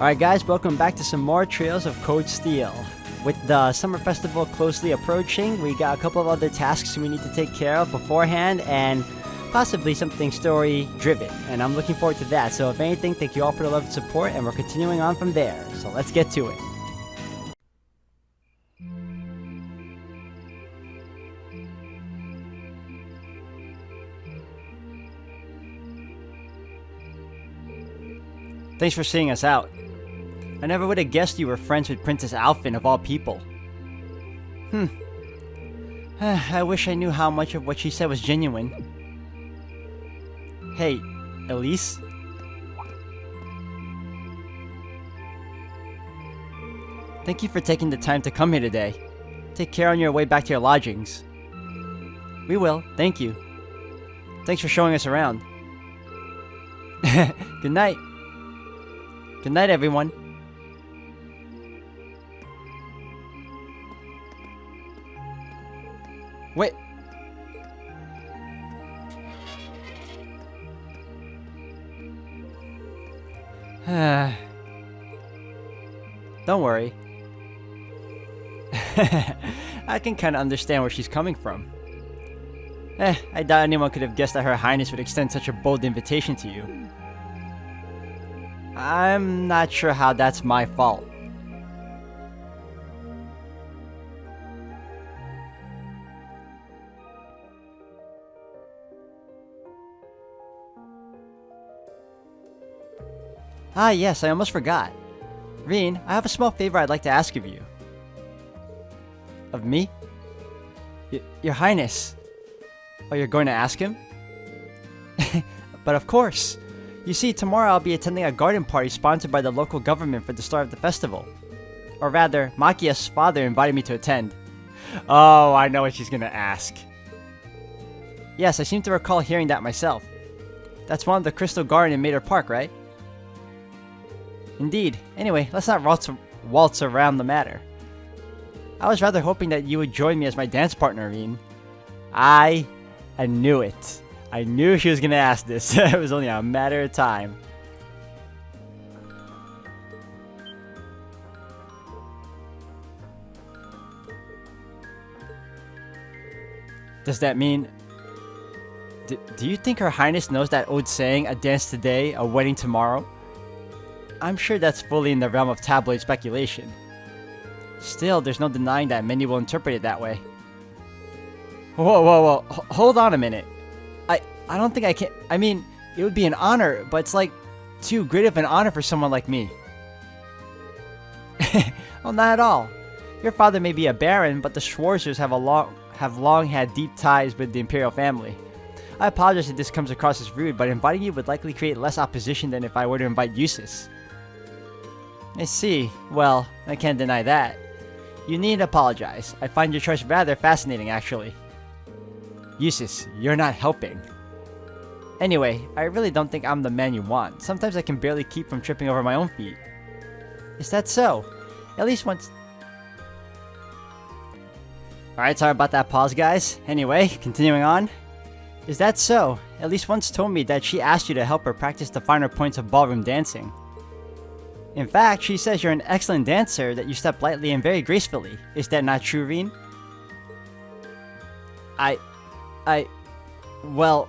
Alright guys, welcome back to some more Trails of Cold Steel. With the summer festival closely approaching, we got a couple of other tasks we need to take care of beforehand and possibly something story driven, and I'm looking forward to that. So if anything, thank you all for the love and support, and we're continuing on from there. So let's get to it. Thanks for seeing us out. I never would have guessed you were friends with Princess Alphen of all people. I wish I knew how much of what she said was genuine. Hey, Elise? Thank you for taking the time to come here today. Take care on your way back to your lodgings. We will, thank you. Thanks for showing us around. Good night. Good night, everyone. Wait. Don't worry. I can kinda understand where she's coming from. I doubt anyone could have guessed that Her Highness would extend such a bold invitation to you. I'm not sure how that's my fault. Ah yes, I almost forgot. Reen, I have a small favor I'd like to ask of you. Of me? Your Highness. Oh, you're going to ask him? But of course. You see, tomorrow I'll be attending a garden party sponsored by the local government for the start of the festival. Or rather, Makia's father invited me to attend. Oh, I know what she's gonna ask. Yes, I seem to recall hearing that myself. That's one of the Crystal Garden in Mater Park, right? Indeed. Anyway, let's not waltz around the matter. I was rather hoping that you would join me as my dance partner, Reen. I knew it. I knew she was gonna ask this. It was only a matter of time. Does that mean... Do you think Her Highness knows that old saying, a dance today, a wedding tomorrow? I'm sure that's fully in the realm of tabloid speculation. Still, there's no denying that many will interpret it that way. Whoa. Hold on a minute. I don't think I can... I mean, it would be an honor, but it's like too great of an honor for someone like me. Well, not at all. Your father may be a baron, but the Schwarzers have long had deep ties with the imperial family. I apologize if this comes across as rude, but inviting you would likely create less opposition than if I were to invite Eustace. I see. Well, I can't deny that. You needn't apologize. I find your choice rather fascinating, actually. Eustace, you're not helping. Anyway, I really don't think I'm the man you want. Sometimes I can barely keep from tripping over my own feet. Is that so? At least once... Alright, sorry about that pause, guys. Anyway, continuing on. Is that so? At least once told me that she asked you to help her practice the finer points of ballroom dancing. In fact, she says you're an excellent dancer, that you step lightly and very gracefully. Is that not true, Reen? Well...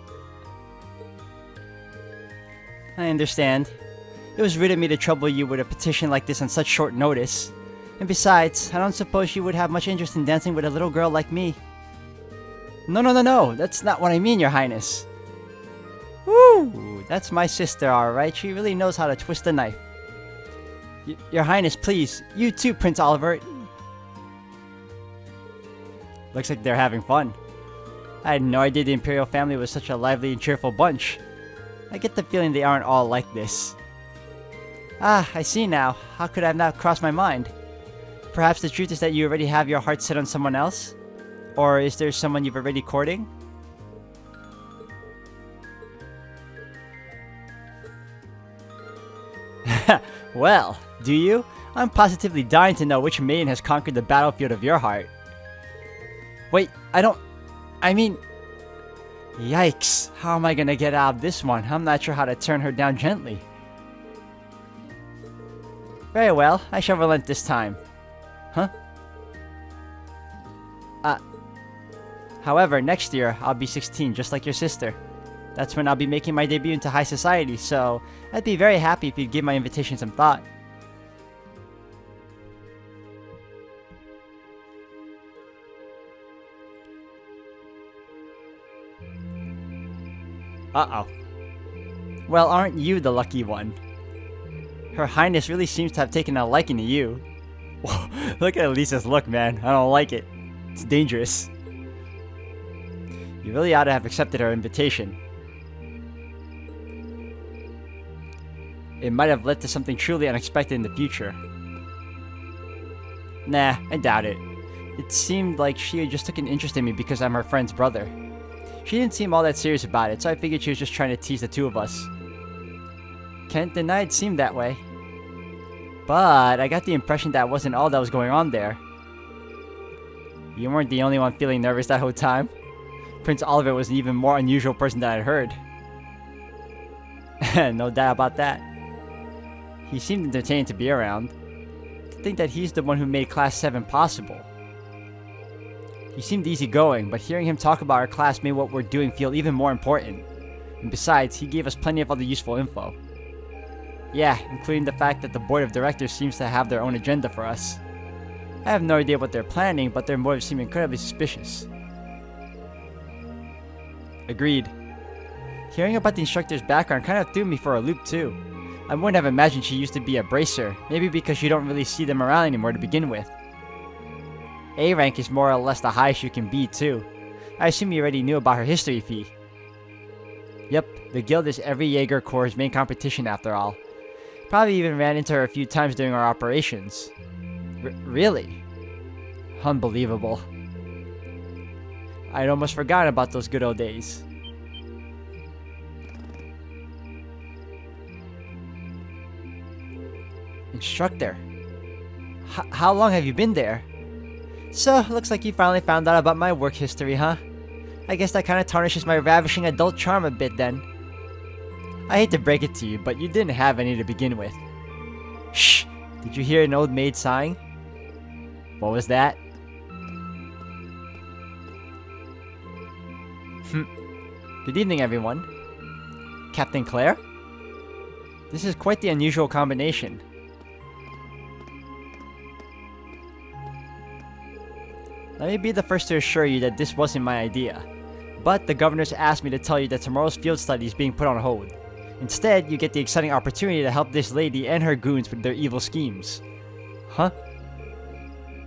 I understand. It was rude of me to trouble you with a petition like this on such short notice. And besides, I don't suppose you would have much interest in dancing with a little girl like me. No, that's not what I mean, Your Highness. Woo! That's my sister, alright. She really knows how to twist a knife. Your Highness, please. You too, Prince Oliver. Looks like they're having fun. I had no idea the Imperial family was such a lively and cheerful bunch. I get the feeling they aren't all like this. Ah, I see now. How could I have not crossed my mind? Perhaps the truth is that you already have your heart set on someone else? Or is there someone you've already courting? Well, do you? I'm positively dying to know which maiden has conquered the battlefield of your heart. Wait, I mean... Yikes, how am I gonna get out of this one? I'm not sure how to turn her down gently. Very well, I shall relent this time. Huh? However, next year, I'll be 16, just like your sister. That's when I'll be making my debut into high society, so I'd be very happy if you'd give my invitation some thought. Uh-oh. Well, aren't you the lucky one? Her Highness really seems to have taken a liking to you. Look at Lisa's look, man. I don't like it. It's dangerous. You really ought to have accepted her invitation. It might have led to something truly unexpected in the future. Nah, I doubt it. It seemed like she just took an interest in me because I'm her friend's brother. She didn't seem all that serious about it, so I figured she was just trying to tease the two of us. Can't deny it seemed that way. But I got the impression that wasn't all that was going on there. You weren't the only one feeling nervous that whole time. Prince Oliver was an even more unusual person than I'd heard. No doubt about that. He seemed entertaining to be around. To think that he's the one who made Class 7 possible. He seemed easygoing, but hearing him talk about our class made what we're doing feel even more important. And besides, he gave us plenty of other useful info. Yeah, including the fact that the board of directors seems to have their own agenda for us. I have no idea what they're planning, but their motives seem incredibly suspicious. Agreed. Hearing about the instructor's background kind of threw me for a loop too. I wouldn't have imagined she used to be a bracer, maybe because you don't really see them around anymore to begin with. A rank is more or less the highest you can be too. I assume you already knew about her history fee. Yep, the guild is every Jaeger Corps' main competition after all. Probably even ran into her a few times during our operations. Really? Unbelievable. I'd almost forgotten about those good old days. Instructor. How long have you been there? So, looks like you finally found out about my work history, huh? I guess that kinda tarnishes my ravishing adult charm a bit then. I hate to break it to you, but you didn't have any to begin with. Shh! Did you hear an old maid sighing? What was that? Good evening, everyone. Captain Claire? This is quite the unusual combination. Let me be the first to assure you that this wasn't my idea. But the governors asked me to tell you that tomorrow's field study is being put on hold. Instead, you get the exciting opportunity to help this lady and her goons with their evil schemes. Huh?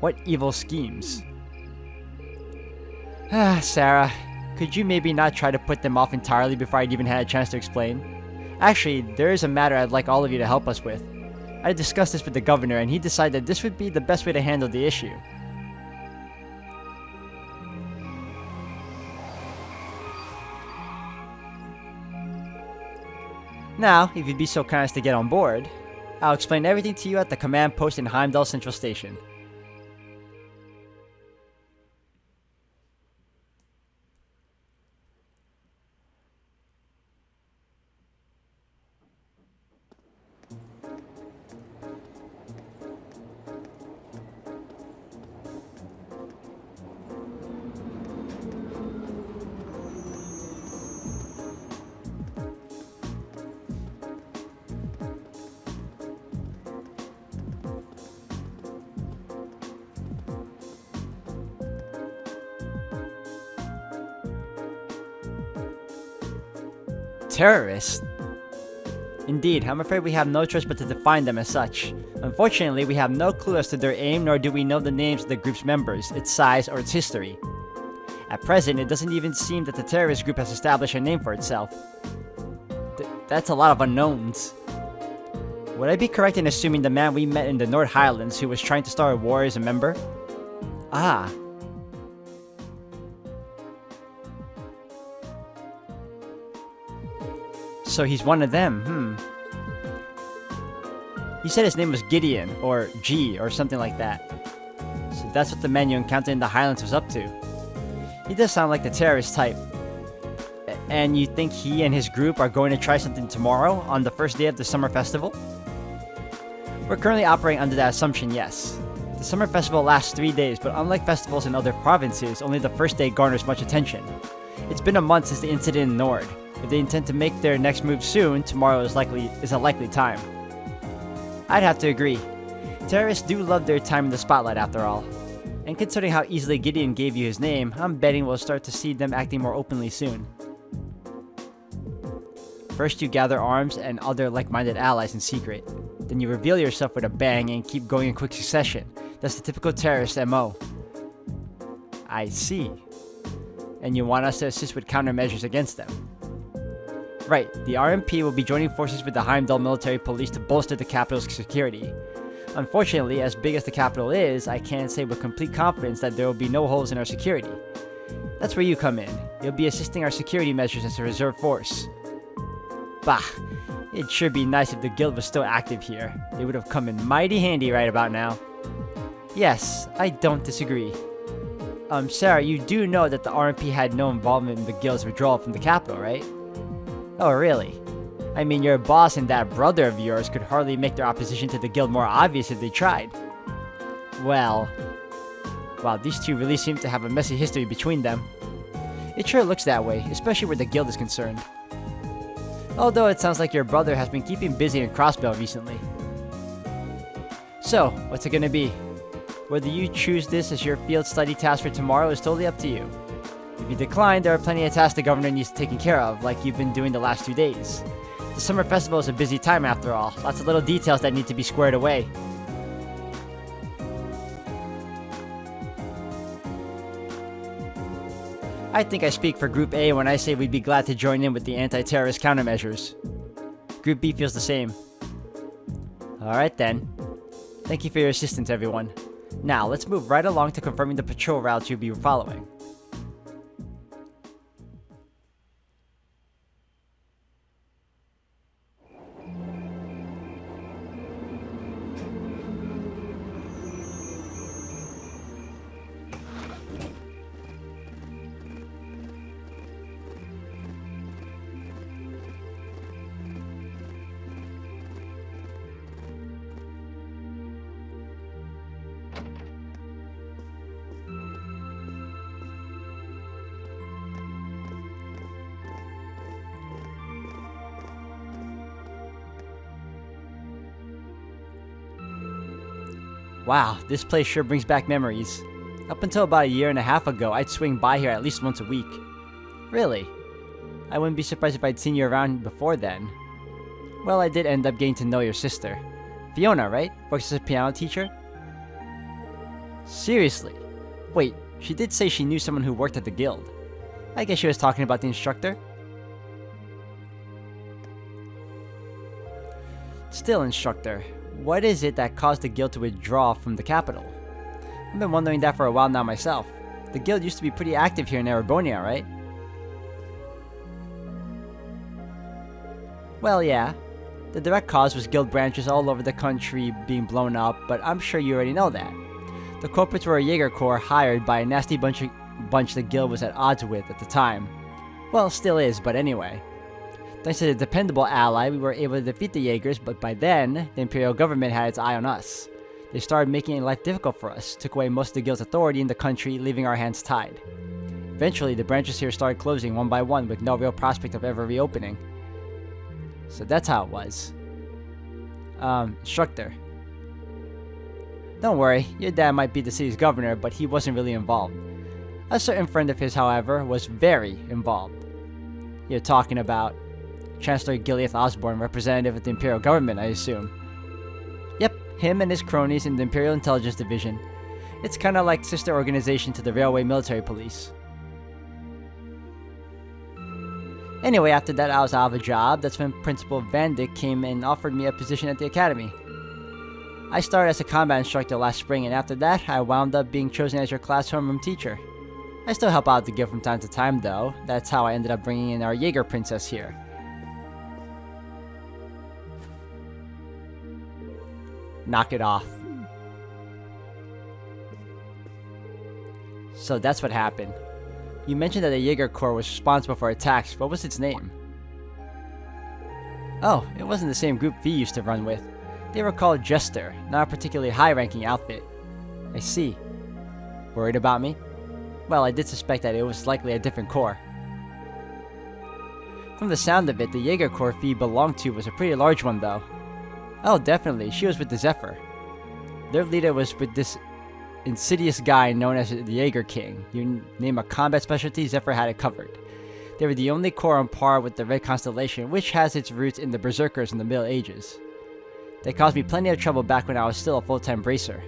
What evil schemes? Sarah, could you maybe not try to put them off entirely before I'd even had a chance to explain? Actually, there is a matter I'd like all of you to help us with. I discussed this with the governor and he decided that this would be the best way to handle the issue. Now, if you'd be so kind as to get on board, I'll explain everything to you at the command post in Heimdall Central Station. Terrorists? Indeed, I'm afraid we have no choice but to define them as such. Unfortunately, we have no clue as to their aim, nor do we know the names of the group's members, its size, or its history. At present, it doesn't even seem that the terrorist group has established a name for itself. That's a lot of unknowns. Would I be correct in assuming the man we met in the North Highlands who was trying to start a war is a member? Ah. So he's one of them, He said his name was Gideon, or G, or something like that. So that's what the man you encountered in the Highlands was up to. He does sound like the terrorist type. And you think he and his group are going to try something tomorrow, on the first day of the summer festival? We're currently operating under that assumption, yes. The summer festival lasts 3 days, but unlike festivals in other provinces, only the first day garners much attention. It's been a month since the incident in Nord. If they intend to make their next move soon, tomorrow is a likely time. I'd have to agree. Terrorists do love their time in the spotlight after all. And considering how easily Gideon gave you his name, I'm betting we'll start to see them acting more openly soon. First you gather arms and other like-minded allies in secret. Then you reveal yourself with a bang and keep going in quick succession. That's the typical terrorist MO. I see. And you want us to assist with countermeasures against them. Right, the RMP will be joining forces with the Heimdall military police to bolster the capital's security. Unfortunately, as big as the capital is, I can't say with complete confidence that there will be no holes in our security. That's where you come in. You'll be assisting our security measures as a reserve force. Bah, it'd sure be nice if the guild was still active here. They would have come in mighty handy right about now. Yes, I don't disagree. Sarah, you do know that the RMP had no involvement in the guild's withdrawal from the capital, right? Oh, really? I mean, your boss and that brother of yours could hardly make their opposition to the guild more obvious if they tried. Well, wow, these two really seem to have a messy history between them. It sure looks that way, especially where the guild is concerned. Although it sounds like your brother has been keeping busy in Crossbell recently. So, what's it gonna be? Whether you choose this as your field study task for tomorrow is totally up to you. If you decline, there are plenty of tasks the governor needs taken care of, like you've been doing the last 2 days. The summer festival is a busy time after all, lots of little details that need to be squared away. I think I speak for Group A when I say we'd be glad to join in with the anti-terrorist countermeasures. Group B feels the same. Alright then. Thank you for your assistance, everyone. Now, let's move right along to confirming the patrol routes you'll be following. Wow, this place sure brings back memories. Up until about 1.5 years ago, I'd swing by here at least once a week. Really? I wouldn't be surprised if I'd seen you around before then. Well, I did end up getting to know your sister. Fiona, right? Works as a piano teacher? Seriously? Wait, she did say she knew someone who worked at the guild. I guess she was talking about the instructor? Still, instructor, what is it that caused the guild to withdraw from the capital? I've been wondering that for a while now myself. The guild used to be pretty active here in Erebonia, right? Well, yeah. The direct cause was guild branches all over the country being blown up, but I'm sure you already know that. The culprits were a Jaeger Corps hired by a nasty bunch the guild was at odds with at the time. Well, still is, but anyway. Thanks to the dependable ally, we were able to defeat the Jaegers, but by then, the Imperial government had its eye on us. They started making life difficult for us, took away most of the guild's authority in the country, leaving our hands tied. Eventually, the branches here started closing one by one with no real prospect of ever reopening. So that's how it was. Instructor. Don't worry, your dad might be the city's governor, but he wasn't really involved. A certain friend of his, however, was very involved. You're talking about Chancellor Gileath Osborne, representative of the Imperial government, I assume. Yep, him and his cronies in the Imperial Intelligence Division. It's kinda like sister organization to the Railway Military Police. Anyway, after that I was out of a job. That's when Principal Vandyck came and offered me a position at the academy. I started as a combat instructor last spring, and after that, I wound up being chosen as your class homeroom teacher. I still help out the guild from time to time, though. That's how I ended up bringing in our Jaeger princess here. Knock it off. So that's what happened. You mentioned that the Jaeger Corps was responsible for attacks. What was its name? Oh, it wasn't the same group V used to run with. They were called Jester, not a particularly high-ranking outfit. I see. Worried about me? Well, I did suspect that it was likely a different corps. From the sound of it, the Jaeger Corps Fee belonged to was a pretty large one, though. Oh, definitely, she was with the Zephyr. Their leader was with this insidious guy known as the Jaeger King. You name a combat specialty, Zephyr had it covered. They were the only corps on par with the Red Constellation, which has its roots in the Berserkers in the Middle Ages. They caused me plenty of trouble back when I was still a full-time bracer.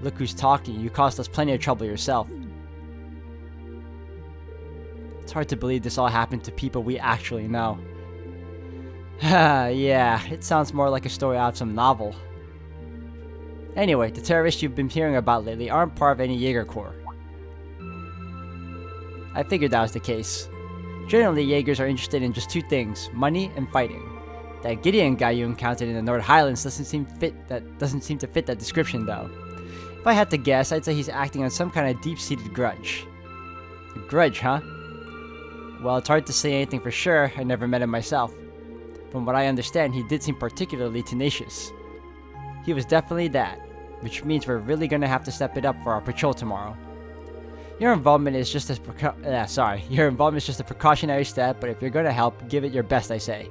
Look who's talking, you caused us plenty of trouble yourself. It's hard to believe this all happened to people we actually know. Yeah, it sounds more like a story out of some novel. Anyway, the terrorists you've been hearing about lately aren't part of any Jaeger Corps. I figured that was the case. Generally, Jaegers are interested in just two things, money and fighting. That Gideon guy you encountered in the North Highlands doesn't seem to fit that description, though. If I had to guess, I'd say he's acting on some kind of deep-seated grudge. A grudge, huh? Well, it's hard to say anything for sure. I never met him myself. From what I understand, he did seem particularly tenacious. He was definitely that, which means we're really gonna have to step it up for our patrol tomorrow. Your involvement is just a precautionary step, but if you're gonna help, give it your best, I say.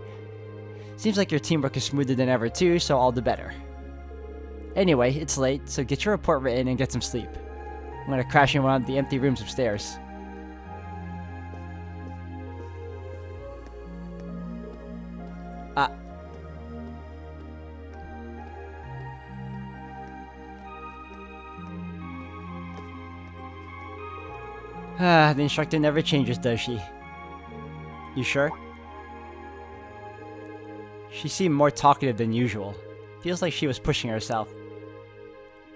Seems like your teamwork is smoother than ever too, so all the better. Anyway, it's late, so get your report written and get some sleep. I'm gonna crash in one of the empty rooms upstairs. The instructor never changes, does she? You sure? She seemed more talkative than usual. Feels like she was pushing herself.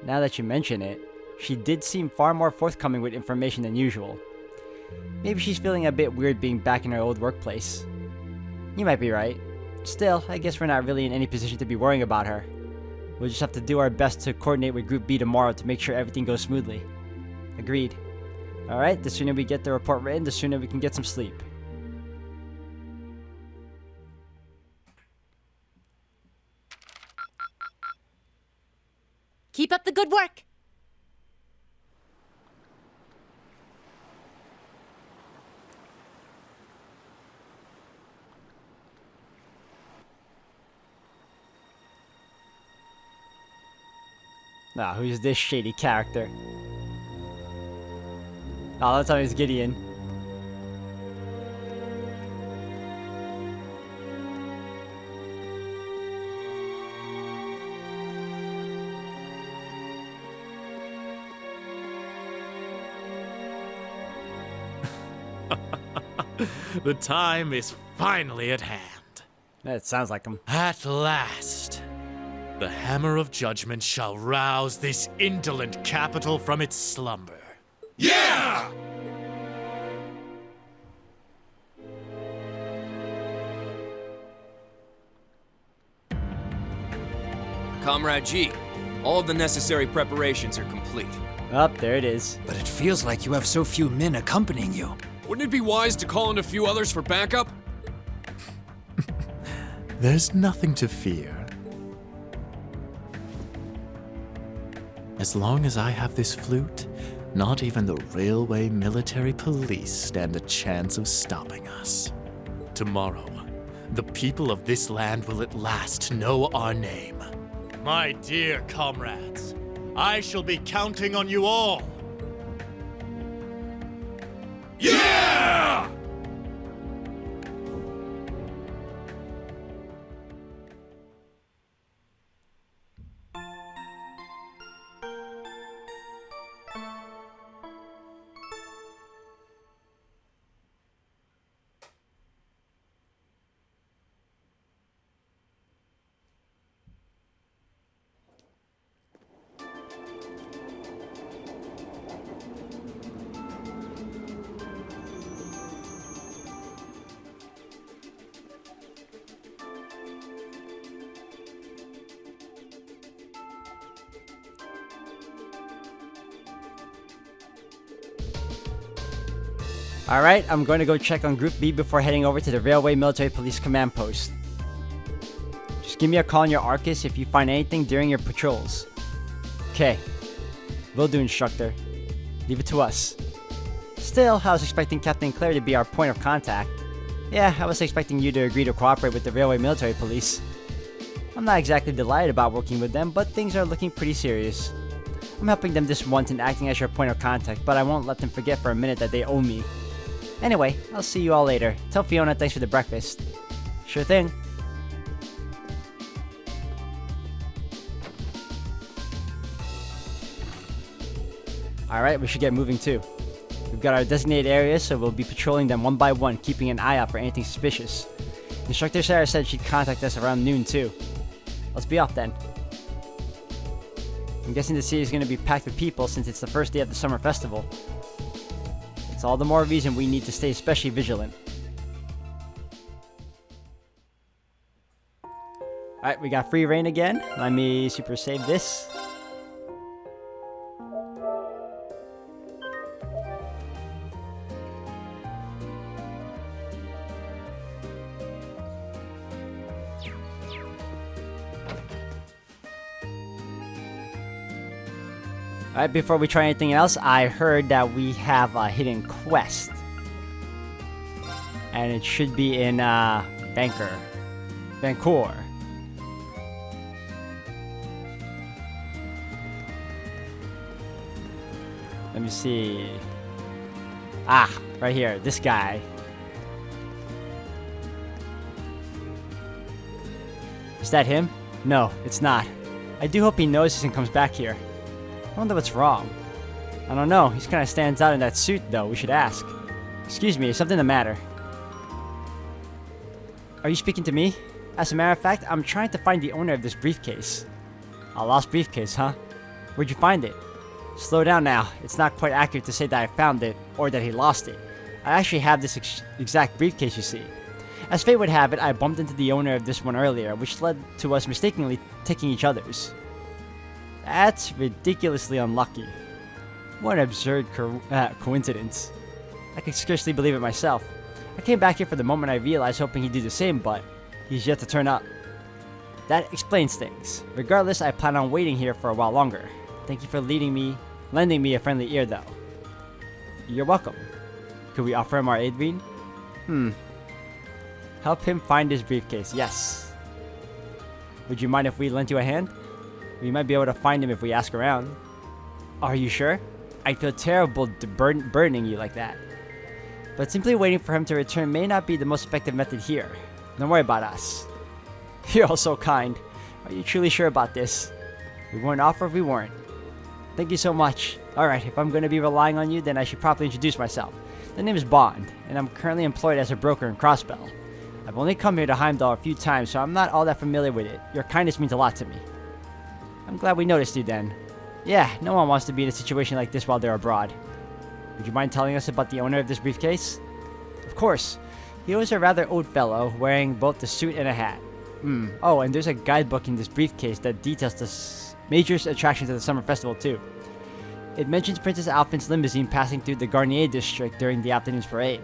Now that you mention it, she did seem far more forthcoming with information than usual. Maybe she's feeling a bit weird being back in her old workplace. You might be right. Still, I guess we're not really in any position to be worrying about her. We'll just have to do our best to coordinate with Group B tomorrow to make sure everything goes smoothly. Agreed. Alright, the sooner we get the report written, the sooner we can get some sleep. Keep up the good work! Nah, who's this shady character? Oh, that's how he's Gideon. The time is finally at hand. That sounds like him. At last, the hammer of judgment shall rouse this indolent capital from its slumber. Yeah! Comrade G, all of the necessary preparations are complete. Up, there it is. But it feels like you have so few men accompanying you. Wouldn't it be wise to call in a few others for backup? There's nothing to fear. As long as I have this flute, not even the railway military police stand a chance of stopping us. Tomorrow, the people of this land will at last know our name. My dear comrades, I shall be counting on you all. Yeah! Alright, I'm going to go check on Group B before heading over to the Railway Military Police Command Post. Just Give me a call on your Arcus if you find anything during your patrols. Okay. Will do, Instructor. Leave it to us. Still, I was expecting Captain Claire to be our point of contact. Yeah, I was expecting you to agree to cooperate with the Railway Military Police. I'm not exactly delighted about working with them, but things are looking pretty serious. I'm helping them this once and acting as your point of contact, but I won't let them forget for a minute that they owe me. Anyway, I'll see you all later. Tell Fiona thanks for the breakfast. Sure thing. Alright, we should get moving too. We've got our designated areas, so we'll be patrolling them one by one, keeping an eye out for anything suspicious. Instructor Sarah said she'd contact us around noon too. Let's be off then. I'm guessing the city is going to be packed with people since it's the first day of the summer festival. It's all the more reason we need to stay especially vigilant. Alright, we got free reign again. Let me super save this. Alright, before we try anything else, I heard that we have a hidden quest. And it should be in, Vancouver. Let me see. Ah, right here, this guy. Is that him? No, it's not. I do hope he notices and comes back here. I wonder what's wrong. I don't know, he kind of stands out in that suit though, we should ask. Excuse me, is something the matter? Are you speaking to me? As a matter of fact, I'm trying to find the owner of this briefcase. A lost briefcase, huh? Where'd you find it? Slow down now, it's not quite accurate to say that I found it, or that he lost it. I actually have this exact briefcase you see. As fate would have it, I bumped into the owner of this one earlier, which led to us mistakenly taking each other's. That's ridiculously unlucky. What an absurd coincidence. I could scarcely believe it myself. I came back here for the moment I realized, hoping he'd do the same, but he's yet to turn up. That explains things. Regardless, I plan on waiting here for a while longer. Thank you for lending me a friendly ear, though. You're welcome. Could we offer him our aid, Reed? Help him find his briefcase, yes. Would you mind if we lent you a hand? We might be able to find him if we ask around. Are you sure? I feel terrible burdening you like that. But simply waiting for him to return may not be the most effective method here. Don't worry about us. You're all so kind. Are you truly sure about this? We wouldn't offer if we weren't. Thank you so much. Alright, if I'm going to be relying on you, then I should properly introduce myself. The name is Bond, and I'm currently employed as a broker in Crossbell. I've only come here to Heimdall a few times, so I'm not all that familiar with it. Your kindness means a lot to me. I'm glad we noticed you then. Yeah, no one wants to be in a situation like this while they're abroad. Would you mind telling us about the owner of this briefcase? Of course. He was a rather old fellow, wearing both the suit and a hat. Oh, and there's a guidebook in this briefcase that details the major attractions of the summer festival too. It mentions Princess Alphin's limousine passing through the Garnier district during the afternoon's parade.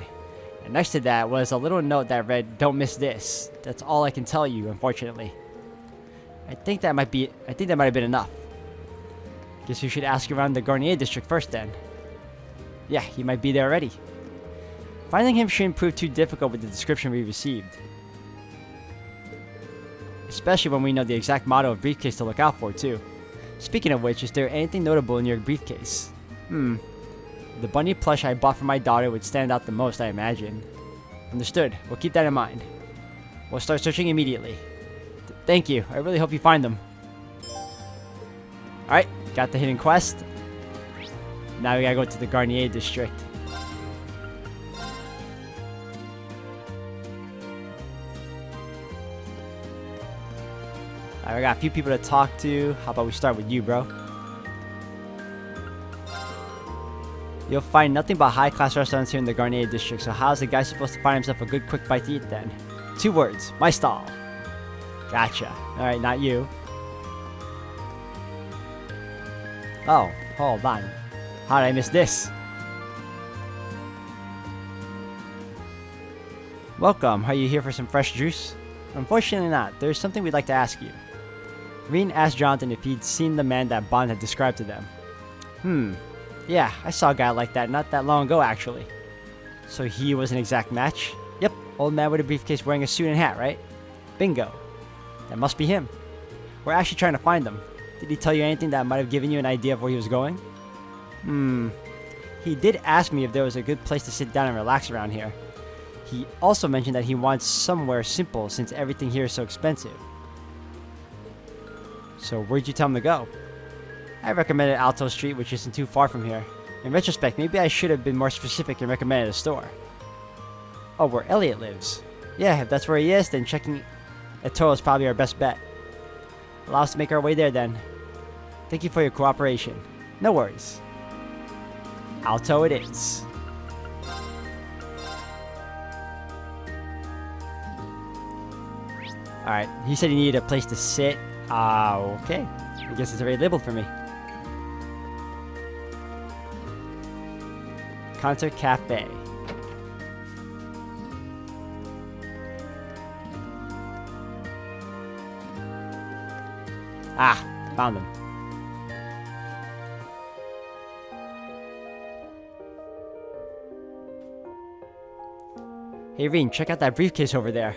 And next to that was a little note that read, "Don't miss this." That's all I can tell you, unfortunately. I think that might have been enough. Guess you should ask around the Garnier district first then. Yeah, he might be there already. Finding him shouldn't prove too difficult with the description we received. Especially when we know the exact model of briefcase to look out for too. Speaking of which, is there anything notable in your briefcase? The bunny plush I bought for my daughter would stand out the most, I imagine. Understood. We'll keep that in mind. We'll start searching immediately. Thank you. I really hope you find them. Alright, got the hidden quest. Now we gotta go to the Garnier district. Alright, I got a few people to talk to. How about we start with you, bro? You'll find nothing but high-class restaurants here in the Garnier district, so how's the guy supposed to find himself a good quick bite to eat then? 2 words. My stall. Gotcha. Alright, not you. Oh, hold on. How did I miss this? Welcome. Are you here for some fresh juice? Unfortunately not. There's something we'd like to ask you. Reen asked Jonathan if he'd seen the man that Bond had described to them. Yeah, I saw a guy like that not that long ago, actually. So he was an exact match? Yep, old man with a briefcase wearing a suit and hat, right? Bingo. That must be him. We're actually trying to find him. Did he tell you anything that might have given you an idea of where he was going? He did ask me if there was a good place to sit down and relax around here. He also mentioned that he wants somewhere simple since everything here is so expensive. So where'd you tell him to go? I recommended Alto Street, which isn't too far from here. In retrospect, maybe I should have been more specific and recommended a store. Oh, where Elliot lives. Yeah, if that's where he is, then checking at Toro is probably our best bet. Allow us to make our way there then. Thank you for your cooperation. No worries. Alto it is. Alright, he said he needed a place to sit. Okay. I guess it's already labeled for me. Concert Cafe. Found him. Hey Reen, check out that briefcase over there.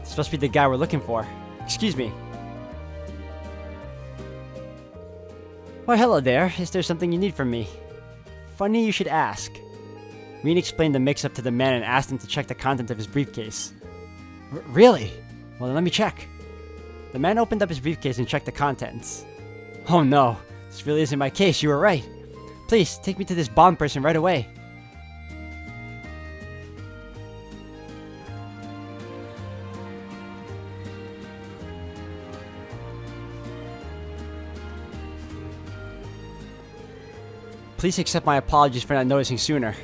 This must be the guy we're looking for. Excuse me. Why, hello there. Is there something you need from me? Funny you should ask. Reen explained the mix-up to the man and asked him to check the content of his briefcase. Really? Well, then let me check. The man opened up his briefcase and checked the contents. Oh no, this really isn't my case, you were right. Please, take me to this Bond person right away. Please accept my apologies for not noticing sooner.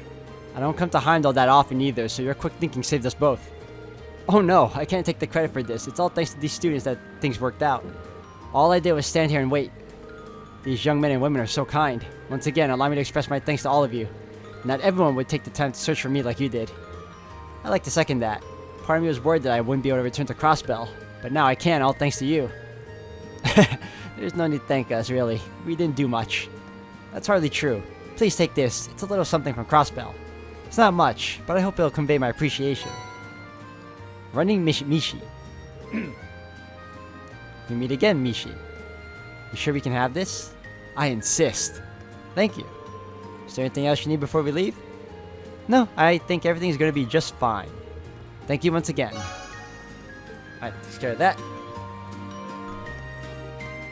I don't come to Heimdall that often either, so your quick thinking saved us both. Oh no, I can't take the credit for this. It's all thanks to these students that things worked out. All I did was stand here and wait. These young men and women are so kind. Once again, allow me to express my thanks to all of you. Not everyone would take the time to search for me like you did. I'd like to second that. Part of me was worried that I wouldn't be able to return to Crossbell, but now I can, all thanks to you. There's no need to thank us, really. We didn't do much. That's hardly true. Please take this. It's a little something from Crossbell. It's not much, but I hope it'll convey my appreciation. Running Mishi. We meet again, Mishi. You sure we can have this? I insist. Thank you. Is there anything else you need before we leave? No, I think everything's going to be just fine. Thank you once again. Alright, takes care of that.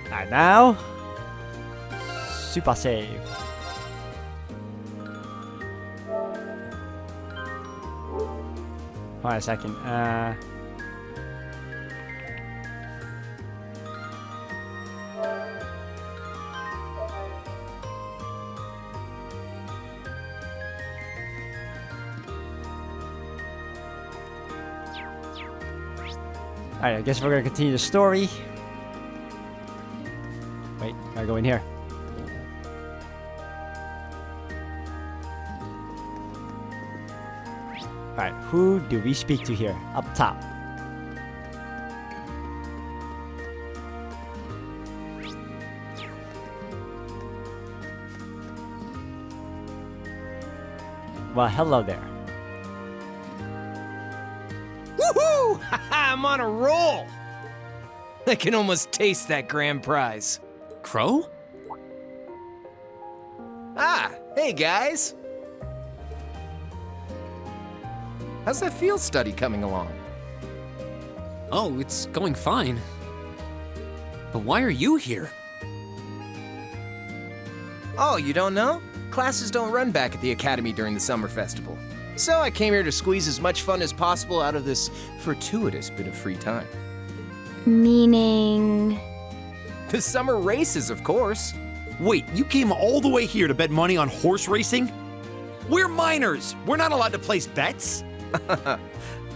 Alright, now... Super save. Hold on a second. Alright, I guess we're gonna continue the story. Wait, gotta go in here. Alright, who do we speak to here? Up top. Well, hello there. Woohoo! I'm on a roll! I can almost taste that grand prize. Crow? Hey guys! How's that field study coming along? Oh, it's going fine. But why are you here? Oh, you don't know? Classes don't run back at the academy during the summer festival. So I came here to squeeze as much fun as possible out of this fortuitous bit of free time. Meaning... The summer races, of course. Wait, you came all the way here to bet money on horse racing? We're minors! We're not allowed to place bets?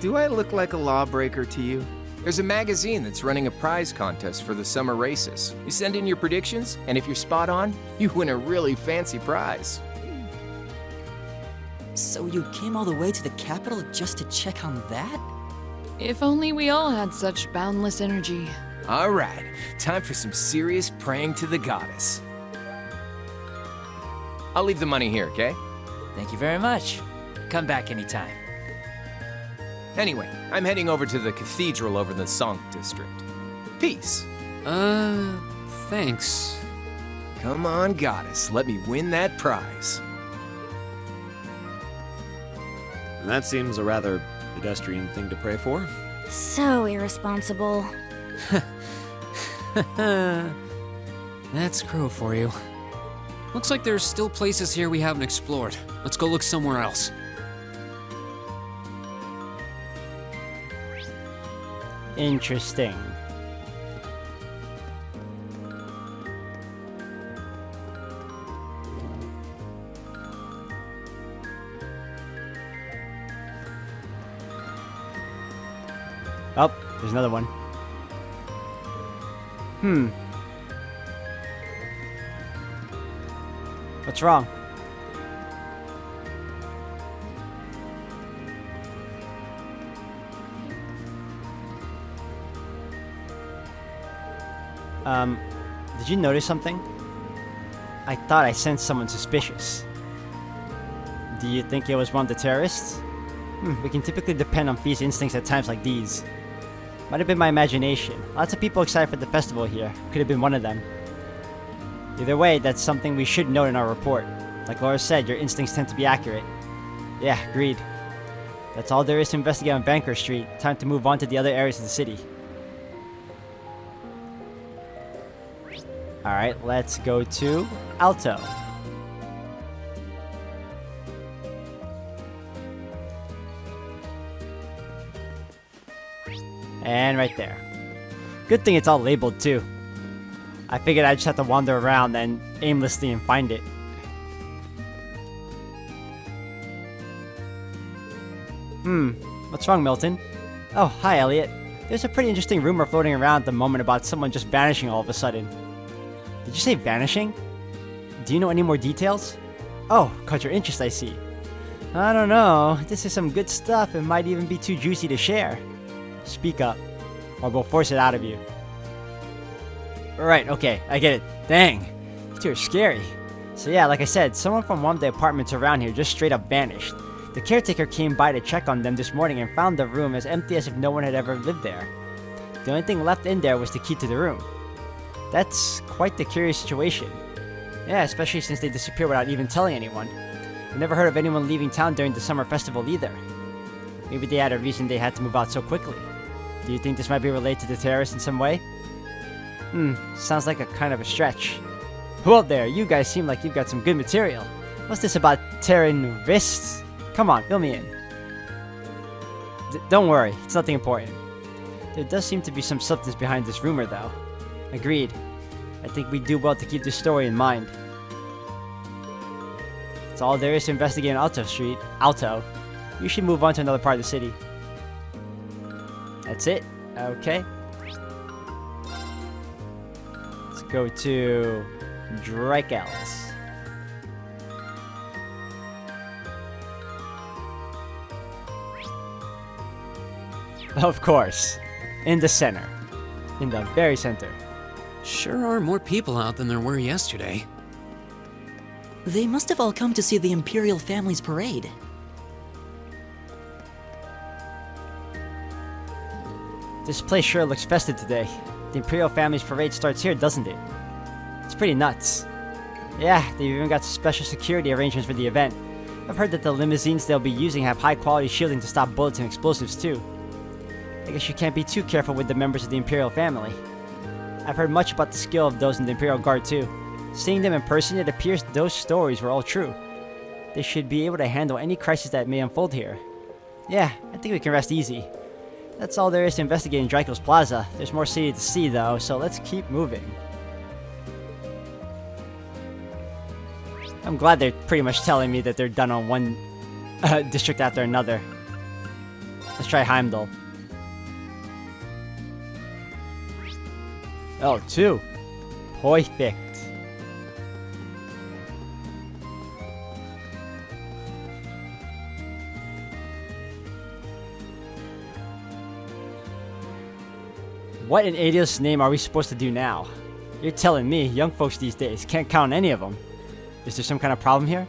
Do I look like a lawbreaker to you? There's a magazine that's running a prize contest for the summer races. You send in your predictions, and if you're spot on, you win a really fancy prize. So you came all the way to the capital just to check on that? If only we all had such boundless energy. All right, time for some serious praying to the goddess. I'll leave the money here, okay? Thank you very much. Come back anytime. Anyway, I'm heading over to the cathedral over in the Song district. Peace. Thanks. Come on, goddess, let me win that prize. That seems a rather pedestrian thing to pray for. So irresponsible. That's Crow for you. Looks like there's still places here we haven't explored. Let's go look somewhere else. Interesting. Oh, there's another one. What's wrong? Did you notice something? I thought I sensed someone suspicious. Do you think it was one of the terrorists? We can typically depend on Fee's instincts at times like these. Might have been my imagination. Lots of people excited for the festival here. Could have been one of them. Either way, that's something we should note in our report. Like Laura said, your instincts tend to be accurate. Yeah, agreed. That's all there is to investigate on Banker Street. Time to move on to the other areas of the city. Alright, let's go to Alto. And right there. Good thing it's all labeled too. I figured I'd just have to wander around and aimlessly and find it. What's wrong, Milton? Oh, hi, Elliot. There's a pretty interesting rumor floating around at the moment about someone just vanishing all of a sudden. Did you say vanishing? Do you know any more details? Oh, caught your interest, I see. I don't know. This is some good stuff and might even be too juicy to share. Speak up, or we'll force it out of you. Right, okay, I get it. Dang, you two are scary. So yeah, like I said, someone from one of the apartments around here just straight up vanished. The caretaker came by to check on them this morning and found the room as empty as if no one had ever lived there. The only thing left in there was the key to the room. That's quite the curious situation. Yeah, especially since they disappeared without even telling anyone. I've never heard of anyone leaving town during the summer festival either. Maybe they had a reason they had to move out so quickly. Do you think this might be related to the terrorists in some way? Sounds like a kind of a stretch. Well there, you guys seem like you've got some good material. What's this about tearing wrists? Come on, fill me in. Don't worry, it's nothing important. There does seem to be some substance behind this rumor though. Agreed. I think we do well to keep this story in mind. That's all there is to investigate on Alto Street. Alto. You should move on to another part of the city. That's it. Okay. Let's go to Dreikel's. Of course. In the center. In the very center. Sure are more people out than there were yesterday. They must have all come to see the Imperial family's parade. This place sure looks festive today. The Imperial family's parade starts here, doesn't it? It's pretty nuts. Yeah, they've even got special security arrangements for the event. I've heard that the limousines they'll be using have high-quality shielding to stop bullets and explosives too. I guess you can't be too careful with the members of the Imperial family. I've heard much about the skill of those in the Imperial Guard too. Seeing them in person, it appears those stories were all true. They should be able to handle any crisis that may unfold here. Yeah, I think we can rest easy. That's all there is to investigate in Dreikel's Plaza. There's more city to see though, so let's keep moving. I'm glad they're pretty much telling me that they're done on one district after another. Let's try Heimdall. Oh, 2. Perfect. What in Adios' name are we supposed to do now? You're telling me young folks these days can't count on any of them. Is there some kind of problem here?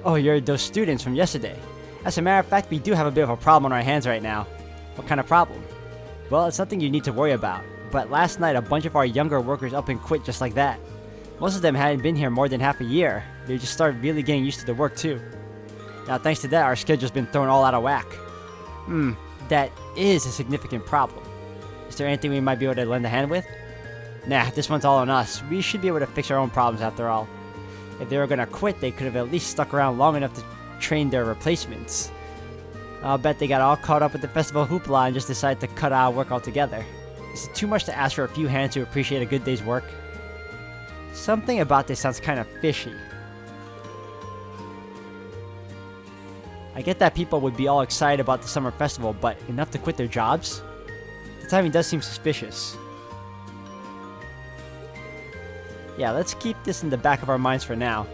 Oh, you're those students from yesterday. As a matter of fact, we do have a bit of a problem on our hands right now. What kind of problem? Well, it's nothing you need to worry about. But last night, a bunch of our younger workers up and quit just like that. Most of them hadn't been here more than half a year. They just started really getting used to the work too. Now, thanks to that, our schedule's been thrown all out of whack. That is a significant problem. Is there anything we might be able to lend a hand with? Nah, this one's all on us. We should be able to fix our own problems after all. If they were gonna quit, they could have at least stuck around long enough to train their replacements. I'll bet they got all caught up with the festival hoopla and just decided to cut out work altogether. Is it too much to ask for a few hands to appreciate a good day's work? Something about this sounds kind of fishy. I get that people would be all excited about the summer festival, but enough to quit their jobs? The timing does seem suspicious. Yeah, let's keep this in the back of our minds for now.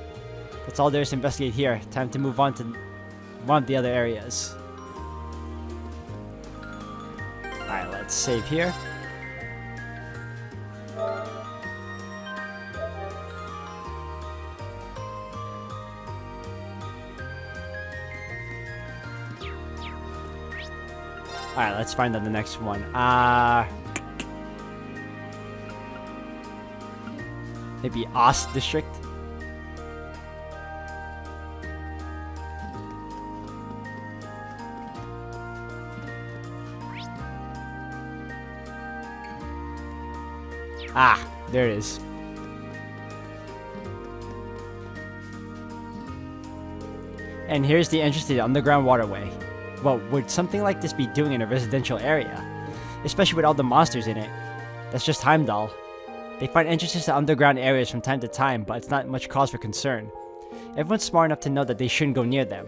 That's all there is to investigate here. Time to move on to one of the other areas. Alright, let's save here. Alright, let's find out the next one. Maybe Ost District? There it is. And here's the entrance to the underground waterway. What would something like this be doing in a residential area? Especially with all the monsters in it. That's just Heimdall. They find entrances to underground areas from time to time, but it's not much cause for concern. Everyone's smart enough to know that they shouldn't go near them.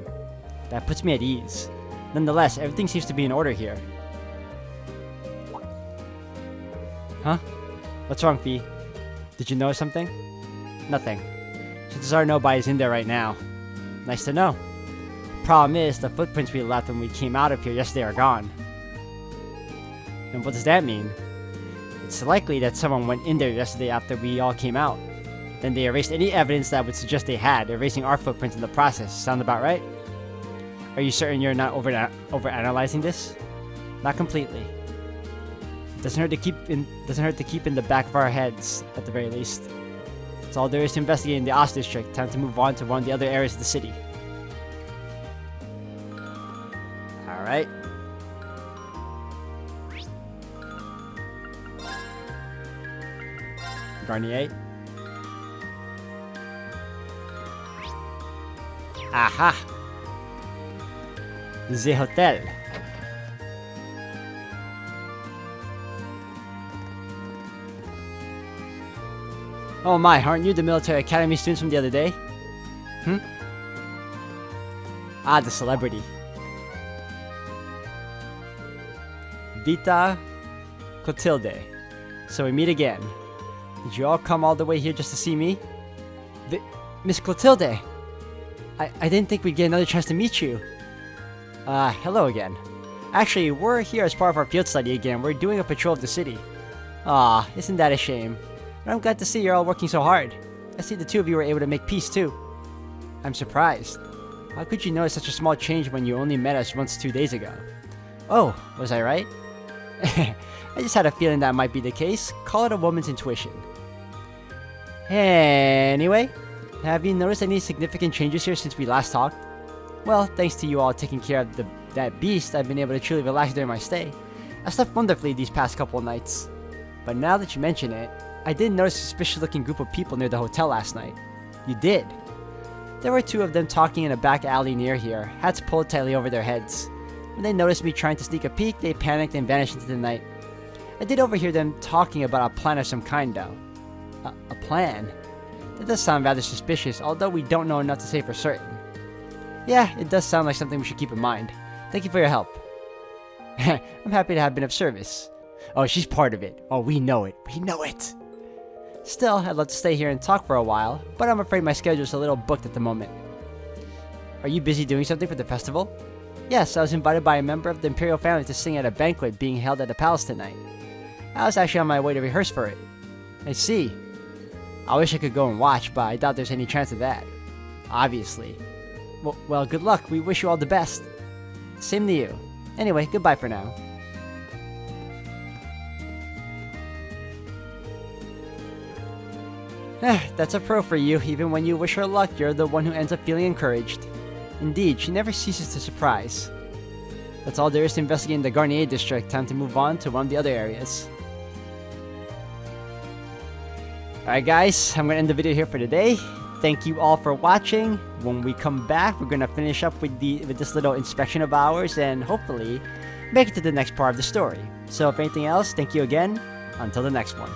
That puts me at ease. Nonetheless, everything seems to be in order here. Huh? What's wrong, Fee? Did you notice something? Nothing. Chances are nobody's in there right now. Nice to know. Problem is, the footprints we left when we came out of here yesterday are gone. And what does that mean? It's likely that someone went in there yesterday after we all came out. Then they erased any evidence that would suggest they had, erasing our footprints in the process. Sound about right? Are you certain you're not overanalyzing this? Not completely. Doesn't hurt to keep in the back of our heads, at the very least. That's all there is to investigate in the Ost District. Time to move on to one of the other areas of the city. Alright. Garnier. Aha! The hotel. Oh my, aren't you the military academy students from the other day? Ah, the celebrity. Vita Clotilde. So we meet again. Did you all come all the way here just to see me? Miss Clotilde! I didn't think we'd get another chance to meet you. Hello again. Actually, we're here as part of our field study again. We're doing a patrol of the city. Ah, isn't that a shame? But I'm glad to see you're all working so hard. I see the two of you were able to make peace too. I'm surprised. How could you notice such a small change when you only met us once 2 days ago? Oh, was I right? I just had a feeling that might be the case. Call it a woman's intuition. Anyway, have you noticed any significant changes here since we last talked? Well, thanks to you all taking care of that beast, I've been able to truly relax during my stay. I slept wonderfully these past couple of nights. But now that you mention it, I did notice a suspicious looking group of people near the hotel last night. You did? There were 2 of them talking in a back alley near here, hats pulled tightly over their heads. When they noticed me trying to sneak a peek, they panicked and vanished into the night. I did overhear them talking about a plan of some kind though. A plan? That does sound rather suspicious, although we don't know enough to say for certain. Yeah, it does sound like something we should keep in mind. Thank you for your help. I'm happy to have been of service. Oh, she's part of it. Oh, we know it. We know it. Still, I'd love to stay here and talk for a while, but I'm afraid my schedule is a little booked at the moment. Are you busy doing something for the festival? Yes, I was invited by a member of the Imperial family to sing at a banquet being held at the palace tonight. I was actually on my way to rehearse for it. I see. I wish I could go and watch, but I doubt there's any chance of that. Obviously. Well, good luck. We wish you all the best. Same to you. Anyway, goodbye for now. That's a pro for you. Even when you wish her luck, you're the one who ends up feeling encouraged. Indeed, she never ceases to surprise. That's all there is to investigate in the Garnier district. Time to move on to one of the other areas. Alright guys, I'm gonna end the video here for today. Thank you all for watching. When we come back, we're gonna finish up with this little inspection of ours and hopefully make it to the next part of the story. So if anything else, thank you again. Until the next one.